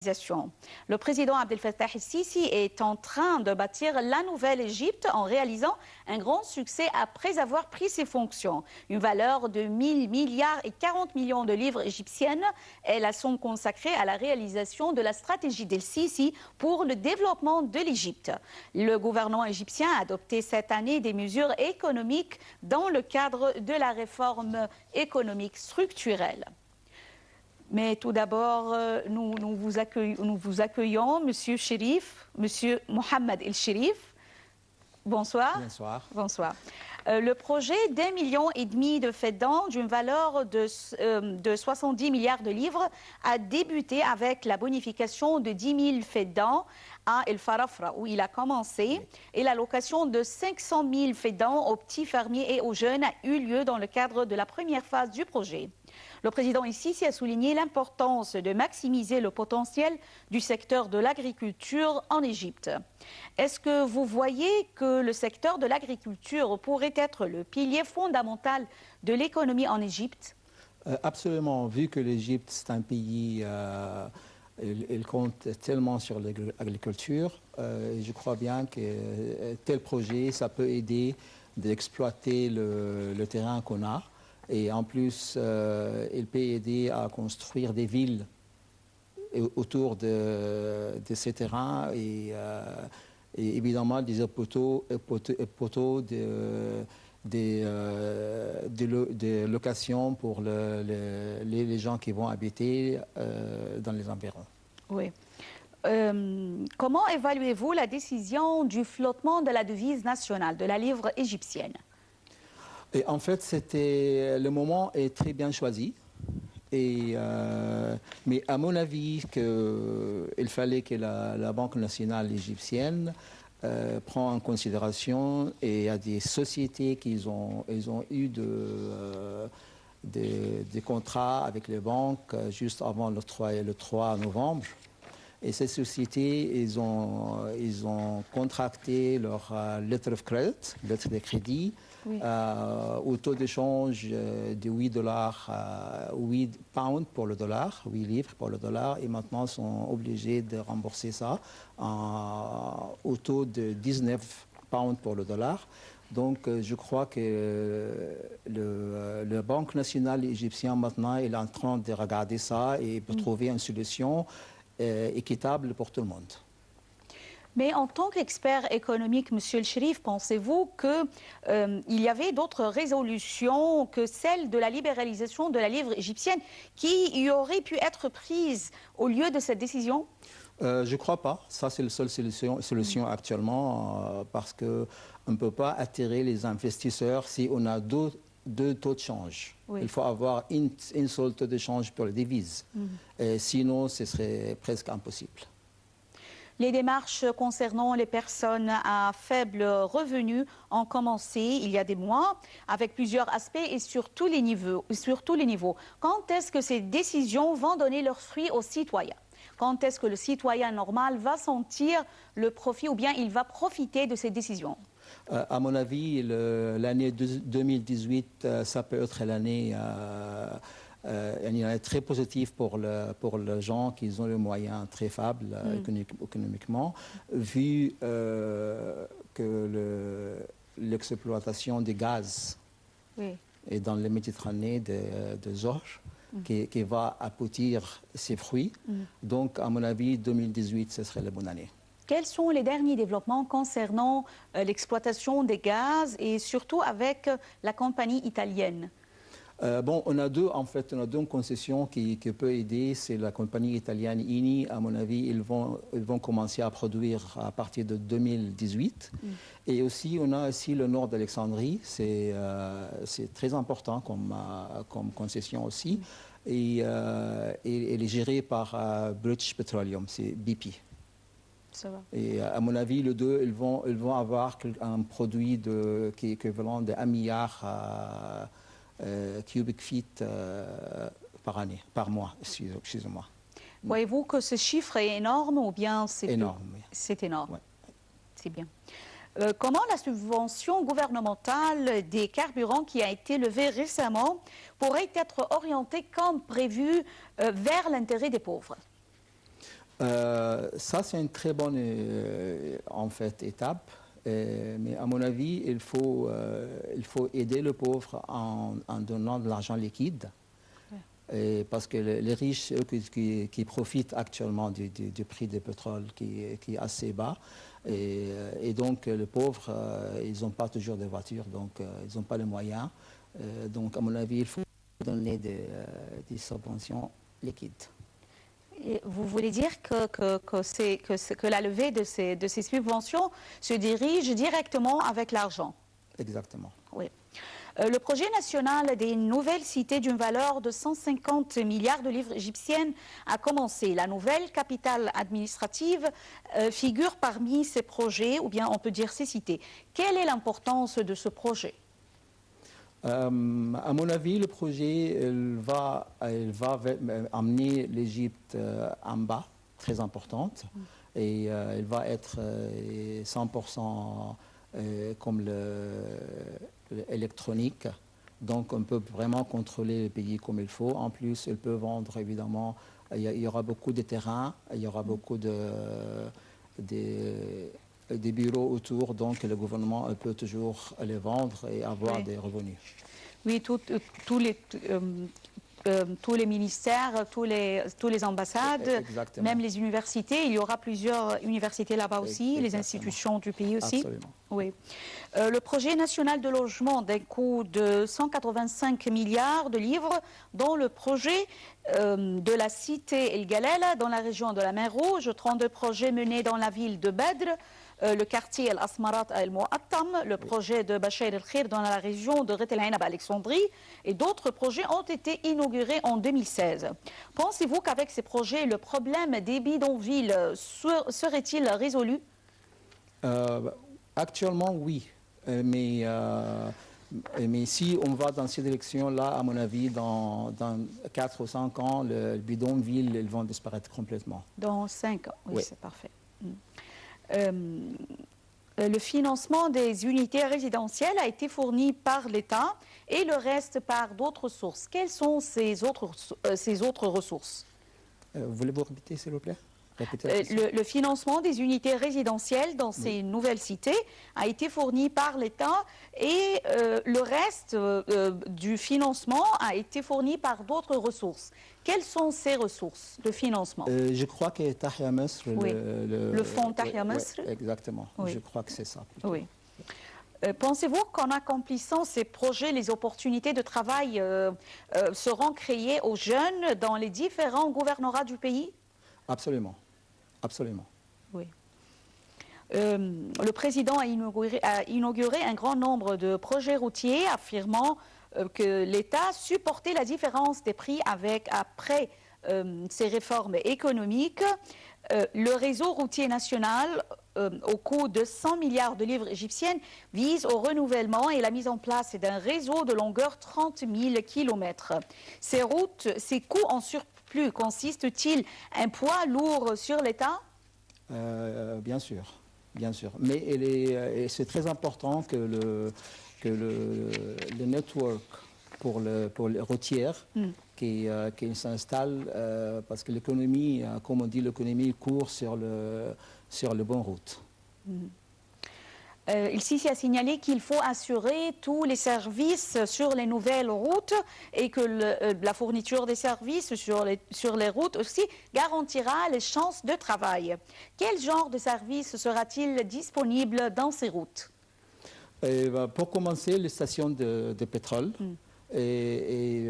Le président Abdel Fattah el-Sisi est en train de bâtir la nouvelle Égypte en réalisant un grand succès après avoir pris ses fonctions. Une valeur de 1000 milliards et 40 millions de livres égyptiennes. Elles sont consacrées à la réalisation de la stratégie d'el-Sisi pour le développement de l'Égypte. Le gouvernement égyptien a adopté cette année des mesures économiques dans le cadre de la réforme économique structurelle. Mais tout d'abord, nous vous accueillons, Monsieur Chérif, Monsieur Mohamed El-Chérif. Bonsoir. Bonsoir. Bonsoir. Le projet d'1,5 million de faidans d'une valeur de 70 milliards de livres a débuté avec la bonification de 10 000 faidans à El Farafra, où il a commencé, et l'allocation de 500 000 faidans aux petits fermiers et aux jeunes a eu lieu dans le cadre de la première phase du projet. Le président el-Sisi a souligné l'importance de maximiser le potentiel du secteur de l'agriculture en Égypte. Est-ce que vous voyez que le secteur de l'agriculture pourrait être le pilier fondamental de l'économie en Égypte? Absolument, vu que l'Égypte c'est un pays, il compte tellement sur l'agriculture, je crois bien que tel projet, ça peut aider d'exploiter le terrain qu'on a. Et en plus, il peut aider à construire des villes autour de ces terrains et évidemment des poteaux de location pour les gens qui vont habiter dans les environs. Oui. Comment évaluez-vous la décision du flottement de la devise nationale, de la livre égyptienne? Et en fait, le moment est très bien choisi. Mais à mon avis, il fallait que la Banque nationale égyptienne prenne en considération, et il y a des sociétés qui ont eu des contrats avec les banques juste avant le 3 novembre. Et ces sociétés, ils ont contracté leur letter of credit, lettre de crédit, oui, au taux d'échange de 8 pounds pour le dollar, 8 livres pour le dollar, et maintenant sont obligés de rembourser ça au taux de 19 pounds pour le dollar. Donc je crois que la Banque nationale égyptienne maintenant est en train de regarder ça et de trouver une solution équitable pour tout le monde. Mais en tant qu'expert économique, Monsieur el-Chérif, pensez-vous qu'il y avait d'autres résolutions que celle de la libéralisation de la livre égyptienne qui y auraient pu être prises au lieu de cette décision? Je ne crois pas. Ça, c'est la seule solution actuellement parce qu'on ne peut pas attirer les investisseurs si on a deux taux de change. Oui. Il faut avoir une seule taux de change pour les devises. Sinon, ce serait presque impossible. Les démarches concernant les personnes à faible revenu ont commencé il y a des mois avec plusieurs aspects et sur tous les niveaux. Quand est-ce que ces décisions vont donner leurs fruits aux citoyens? Quand est-ce que le citoyen normal va sentir le profit ou bien il va profiter de ces décisions? À mon avis, l'année 2018, ça peut être l'année très positive pour les gens qui ont les moyens très faibles économiquement, vu que l'exploitation des gaz est dans la Méditerranée de Zorge, qui va aboutir ses fruits. Donc, à mon avis, 2018, ce serait la bonne année. Quels sont les derniers développements concernant l'exploitation des gaz et surtout avec la compagnie italienne? On a deux concessions qui peuvent aider. C'est la compagnie italienne INI. À mon avis, ils vont commencer à produire à partir de 2018. Et aussi, on a aussi le nord d'Alexandrie. C'est très important comme concession aussi. Et elle est gérée par British Petroleum, c'est BP. Ça va. Et à mon avis, les deux, ils vont avoir un produit qui est équivalent de 1 milliard cubic feet par mois, excusez-moi. Voyez-vous que ce chiffre est énorme ou bien c'est énorme? Oui. C'est énorme. Ouais. C'est bien. Comment la subvention gouvernementale des carburants qui a été levée récemment pourrait être orientée comme prévu vers l'intérêt des pauvres? Ça, c'est une très bonne en fait, étape. Mais à mon avis, il faut aider le pauvre en donnant de l'argent liquide. Et parce que les riches, eux, qui profitent actuellement du prix du pétrole qui est assez bas. Et donc, les pauvres, ils n'ont pas toujours de voitures, donc ils n'ont pas les moyens. Donc, à mon avis, il faut donner des subventions liquides. Et vous voulez dire que la levée de ces subventions se dirige directement avec l'argent? Exactement. Oui. Le projet national des nouvelles cités d'une valeur de 150 milliards de livres égyptiennes a commencé. La nouvelle capitale administrative figure parmi ces projets, ou bien on peut dire ces cités. Quelle est l'importance de ce projet? À mon avis, le projet va amener l'Égypte en bas, très importante, et il va être 100% comme l'électronique. Donc, on peut vraiment contrôler le pays comme il faut. En plus, il peut vendre, évidemment, il y aura beaucoup de terrains, il y aura beaucoup des bureaux autour, donc le gouvernement peut toujours les vendre et avoir des revenus. Oui, tous les ministères, tous les ambassades, Exactement. même les universités. Il y aura plusieurs universités là-bas aussi, Exactement. les institutions du pays aussi. Absolument. Oui. Le projet national de logement d'un coût de 185 milliards de livres, dont le projet de la cité El Galala dans la région de la mer Rouge, 32 projets menés dans la ville de Badr, le quartier El Asmarat à El Mouattam, le projet de Bachar El Khir dans la région de Ret El Ain à Alexandrie, et d'autres projets ont été inaugurés en 2016. Pensez-vous qu'avec ces projets, le problème des bidonvilles serait-il résolu? Actuellement, oui. Mais si on va dans cette direction-là, à mon avis, dans 4 ou 5 ans, les bidonvilles ils vont disparaître complètement. Dans 5 ans, oui. C'est parfait. Le financement des unités résidentielles a été fourni par l'État et le reste par d'autres sources. Quelles sont ces autres ressources? Voulez-vous répéter, s'il vous plaît? Le financement des unités résidentielles dans ces nouvelles cités a été fourni par l'État et le reste du financement a été fourni par d'autres ressources. Quelles sont ces ressources de financement? Je crois que Tahya Masr, le fonds Tahya Masr. Exactement, Oui. je crois que c'est ça. Plutôt. Oui. Pensez-vous qu'en accomplissant ces projets, les opportunités de travail seront créées aux jeunes dans les différents gouvernorats du pays? Absolument. Absolument. Oui. Le président a inauguré un grand nombre de projets routiers, affirmant que l'État supportait la différence des prix après ces réformes économiques. Le réseau routier national, au coût de 100 milliards de livres égyptiennes, vise au renouvellement et la mise en place d'un réseau de longueur 30 000 km. Ces routes, ces coûts en surplus consistent-ils un poids lourd sur l'État? Bien sûr, bien sûr. Mais c'est très important que le network pour les routières qui s'installe, parce que l'économie, comme on dit, l'économie court sur les bonnes routes. Il a signalé qu'il faut assurer tous les services sur les nouvelles routes et que la fourniture des services sur les routes aussi garantira les chances de travail. Quel genre de service sera-t-il disponible dans ces routes? Pour commencer, les stations de pétrole. Et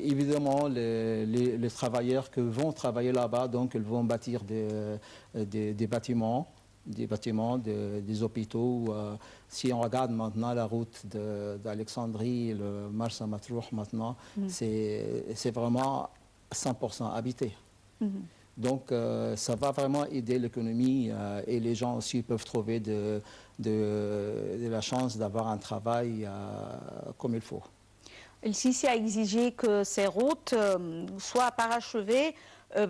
évidemment, les travailleurs qui vont travailler là-bas, donc ils vont bâtir des bâtiments. Des hôpitaux. Si on regarde maintenant la route d'Alexandrie, le Marsa Matruh maintenant, c'est vraiment 100% habité. Donc ça va vraiment aider l'économie et les gens aussi peuvent trouver de la chance d'avoir un travail comme il faut. El Sisi a exigé que ces routes soient parachevées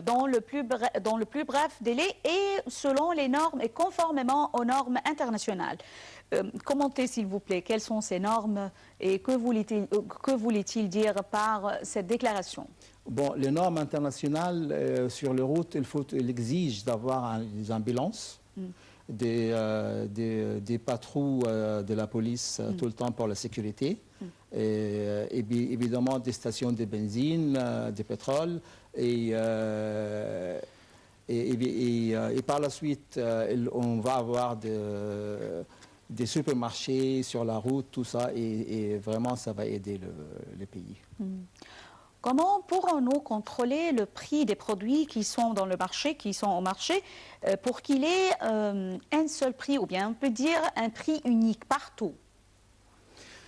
dans le plus bref délai et selon les normes et conformément aux normes internationales. Commentez s'il vous plaît, quelles sont ces normes et que voulait-il dire par cette déclaration? Bon, les normes internationales sur les routes, il exige d'avoir des ambulances, des patrouilles de la police tout le temps pour la sécurité, et évidemment des stations de benzine, de pétrole, et par la suite, on va avoir des supermarchés sur la route, tout ça, et vraiment ça va aider le pays. Comment pourrons-nous contrôler le prix des produits qui sont dans le marché, qui sont au marché, pour qu'il ait un seul prix, ou bien on peut dire un prix unique partout?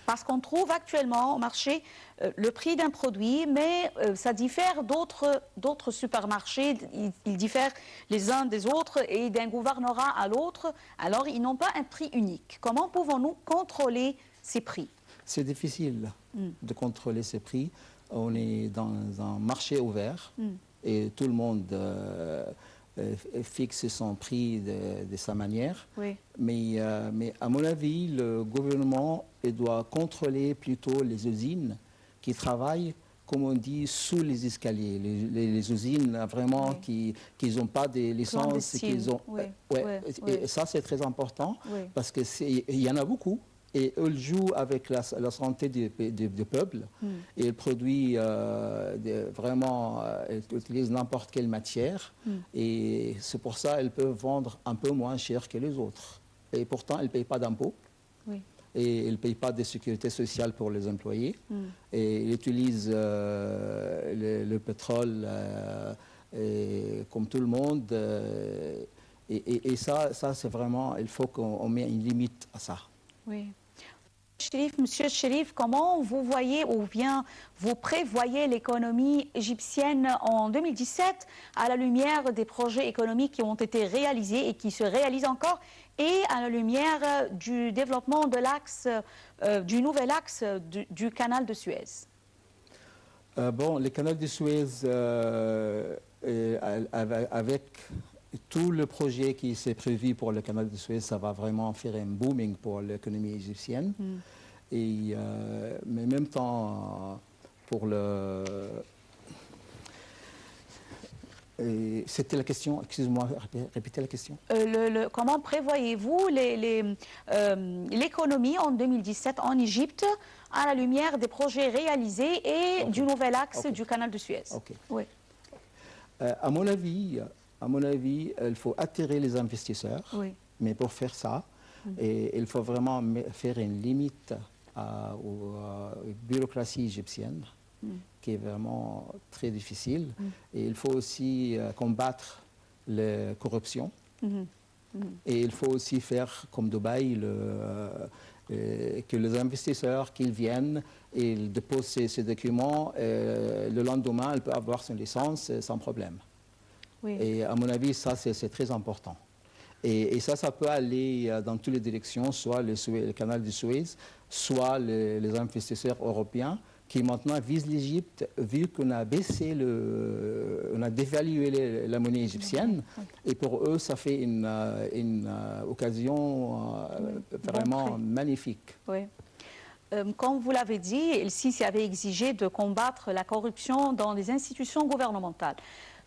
Parce qu'on trouve actuellement au marché le prix d'un produit, mais ça diffère d'autres supermarchés, ils diffèrent les uns des autres et d'un gouvernorat à l'autre, alors ils n'ont pas un prix unique. Comment pouvons-nous contrôler ces prix? C'est difficile de contrôler ces prix. On est dans un marché ouvert et tout le monde fixe son prix de sa manière. Oui. Mais à mon avis, le gouvernement doit contrôler plutôt les usines qui travaillent, comme on dit, sous les escaliers. Les usines vraiment qui n'ont pas de licences. Et ça, c'est très important parce qu'il y en a beaucoup. Et eux jouent avec la santé du peuple et ils produisent vraiment, ils utilisent n'importe quelle matière et c'est pour ça qu'ils peuvent vendre un peu moins cher que les autres. Et pourtant, ils ne payent pas d'impôts et ils ne payent pas de sécurité sociale pour les employés et ils utilisent le pétrole comme tout le monde et ça c'est vraiment, il faut qu'on mette une limite à ça. Oui. Monsieur Chérif, comment vous voyez ou bien vous prévoyez l'économie égyptienne en 2017 à la lumière des projets économiques qui ont été réalisés et qui se réalisent encore et à la lumière du développement de l'axe, du nouvel axe du canal de Suez? Bon, le canal de Suez, avec tout le projet qui s'est prévu pour le canal de Suez, ça va vraiment faire un booming pour l'économie égyptienne. Et, mais en même temps, pour le... C'était la question, excusez-moi, répétez la question. Comment prévoyez-vous l'économie en 2017 en Égypte à la lumière des projets réalisés et du nouvel axe du canal de Suez? Oui. À mon avis, il faut attirer les investisseurs, mais pour faire ça, il faut vraiment faire une limite à la bureaucratie égyptienne, qui est vraiment très difficile. Et il faut aussi combattre la corruption. Et il faut aussi faire comme Dubaï, que les investisseurs qui viennent et ils déposent ces documents, le lendemain, ils peuvent avoir son licence sans problème. Et à mon avis, ça, c'est très important. Et ça peut aller dans toutes les directions, soit le canal du Suez, soit les investisseurs européens qui maintenant visent l'Égypte, vu qu'on a baissé on a dévalué la monnaie égyptienne. Et pour eux, ça fait une occasion vraiment magnifique. Comme vous l'avez dit, El Sisi avait exigé de combattre la corruption dans les institutions gouvernementales.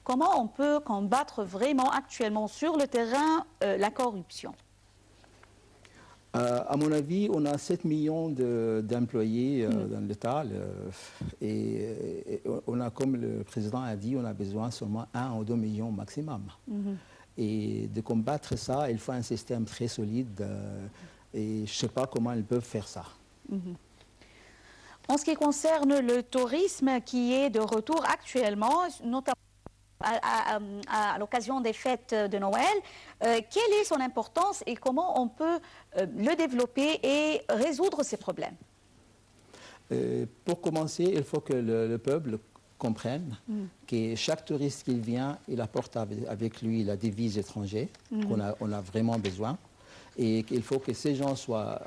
Comment on peut combattre vraiment actuellement sur le terrain la corruption? À mon avis, on a 7 millions d'employés dans l'État et on a, comme le président a dit, on a besoin seulement 1 ou 2 millions maximum. Et de combattre ça, il faut un système très solide et je ne sais pas comment ils peuvent faire ça. En ce qui concerne le tourisme qui est de retour actuellement, notamment à l'occasion des fêtes de Noël, quelle est son importance et comment on peut le développer et résoudre ces problèmes? Pour commencer, il faut que le peuple comprenne que chaque touriste qui vient, il apporte avec lui la devise étrangère qu'on a vraiment besoin et qu'il faut que ces gens soient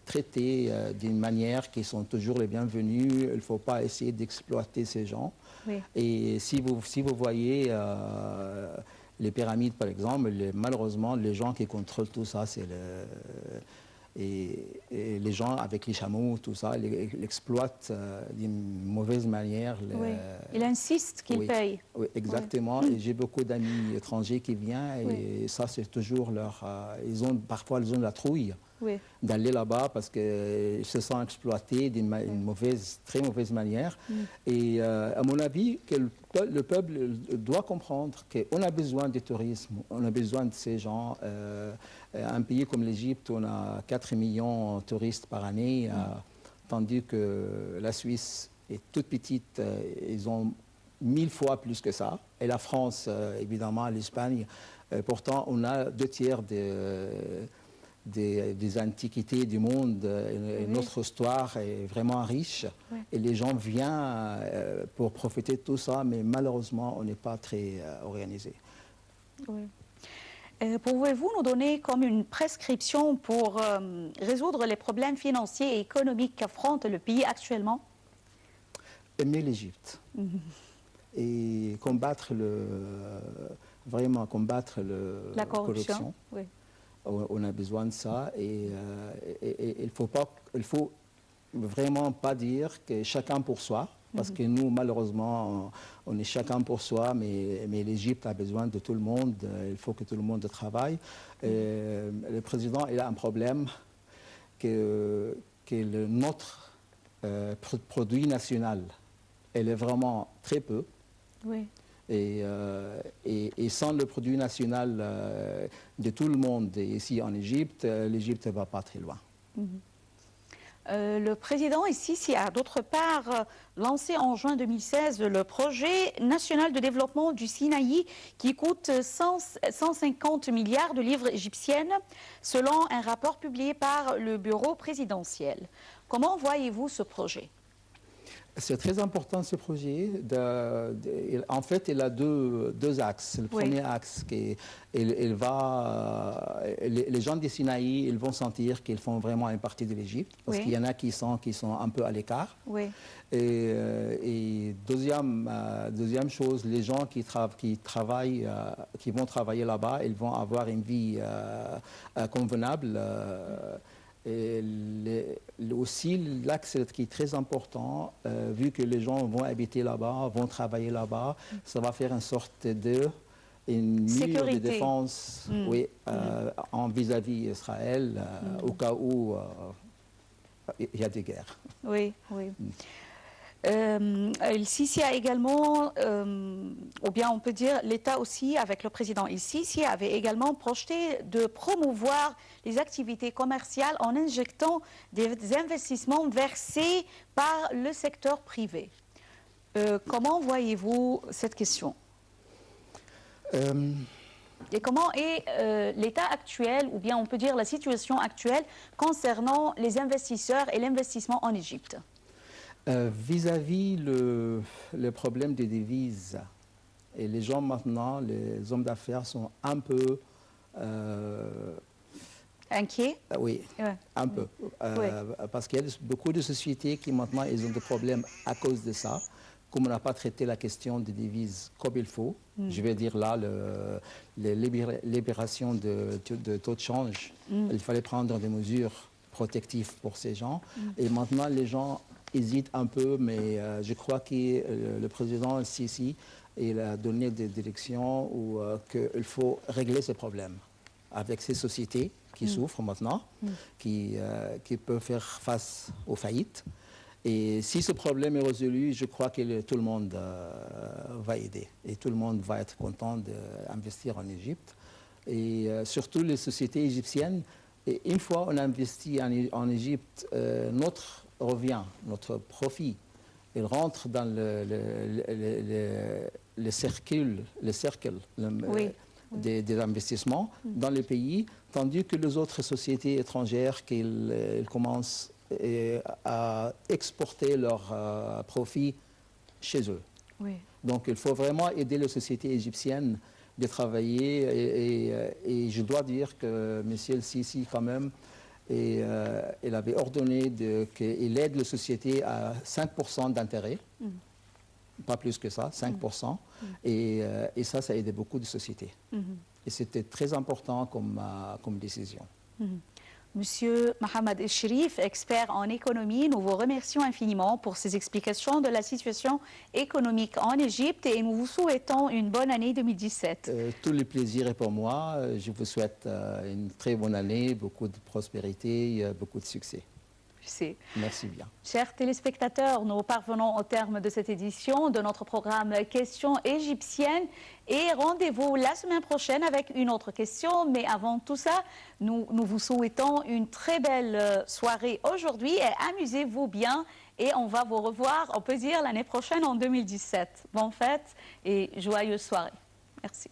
traités d'une manière qui sont toujours les bienvenus. Il ne faut pas essayer d'exploiter ces gens. Et si vous voyez les pyramides, par exemple, malheureusement, les gens qui contrôlent tout ça, et les gens avec les chameaux, tout ça, l'exploitent d'une mauvaise manière. Oui. Il insiste qu'ils payent. Oui, exactement. Oui. Et j'ai beaucoup d'amis étrangers qui viennent et ça, c'est toujours leur... parfois, ils ont la trouille d'aller là-bas parce qu'ils se sentent exploités d'une très mauvaise manière. Et à mon avis, que le peuple doit comprendre qu'on a besoin du tourisme, on a besoin de ces gens. Un pays comme l'Égypte, on a 4 millions de touristes par année, tandis que la Suisse est toute petite, ils ont 1000 fois plus que ça. Et la France, évidemment, l'Espagne, pourtant, on a 2/3 des antiquités du monde. Notre histoire est vraiment riche et les gens viennent pour profiter de tout ça, mais malheureusement, on n'est pas très organisé. Oui. Pouvez-vous nous donner comme une prescription pour résoudre les problèmes financiers et économiques qu'affronte le pays actuellement? Aimer l'Égypte et combattre vraiment combattre la corruption. Oui. On a besoin de ça et il faut vraiment pas dire que chacun pour soi, parce que nous, malheureusement, on est chacun pour soi, mais l'Égypte a besoin de tout le monde, il faut que tout le monde travaille. Le président, il a un problème que notre produit national, elle est vraiment très peu. Oui. Et sans le produit national de tout le monde ici en Égypte, l'Égypte ne va pas très loin. Le président ici a d'autre part lancé en juin 2016 le projet national de développement du Sinaï qui coûte 150 milliards de livres égyptiennes selon un rapport publié par le bureau présidentiel. Comment voyez-vous ce projet ? C'est très important ce projet. En fait, il a deux axes. Le premier axe, les gens du Sinaï, ils vont sentir qu'ils font vraiment une partie de l'Égypte, parce qu'il y en a qui sont un peu à l'écart. Et deuxième chose, les gens qui vont travailler là-bas, ils vont avoir une vie convenable. Et aussi, l'axe qui est très important, vu que les gens vont habiter là-bas, vont travailler là-bas, ça va faire une sorte une mur de défense en vis-à-vis d'Israël, au cas où il y a des guerres. Oui, oui. El-Sisi a également, ou bien on peut dire l'État aussi, avec le président El-Sisi, avait également projeté de promouvoir les activités commerciales en injectant des investissements versés par le secteur privé. Comment voyez-vous cette question ? Et comment est l'état actuel, ou bien on peut dire la situation actuelle, concernant les investisseurs et l'investissement en Égypte ? Vis-à-vis le problème des devises, et les gens maintenant, les hommes d'affaires sont un peu... inquiets? Oui, un peu. Parce qu'il y a beaucoup de sociétés qui maintenant ils ont des problèmes à cause de ça. Comme on n'a pas traité la question des devises comme il faut, je vais dire là, les libérations de taux de change, il fallait prendre des mesures protectives pour ces gens. Et maintenant, les gens hésite un peu, mais je crois que le président Sisi, il a donné des directions où qu'il faut régler ces problèmes avec ces sociétés qui souffrent maintenant, qui peuvent faire face aux faillites. Et si ce problème est résolu, je crois que tout le monde va aider et tout le monde va être content d'investir en Égypte. Et surtout les sociétés égyptiennes. Et une fois on investit en Égypte, notre revient, notre profit, il rentre dans le cercle des investissements dans le pays, tandis que les autres sociétés étrangères qu'ils commencent à exporter leurs profits chez eux. Donc il faut vraiment aider les sociétés égyptiennes de travailler et je dois dire que M. El-Sisi quand même, et il avait ordonné qu'il aide les sociétés à 5% d'intérêt, pas plus que ça, 5%, et ça a aidé beaucoup de sociétés. Et c'était très important comme décision. Monsieur Mohamed Cherif, expert en économie, nous vous remercions infiniment pour ces explications de la situation économique en Égypte et nous vous souhaitons une bonne année 2017. Tout le plaisir est pour moi. Je vous souhaite une très bonne année, beaucoup de prospérité, beaucoup de succès. Merci bien. Chers téléspectateurs, nous parvenons au terme de cette édition de notre programme Questions égyptiennes et rendez-vous la semaine prochaine avec une autre question. Mais avant tout ça, nous vous souhaitons une très belle soirée aujourd'hui et amusez-vous bien et on va vous revoir, on peut dire, l'année prochaine en 2017. Bonne fête et joyeuse soirée. Merci.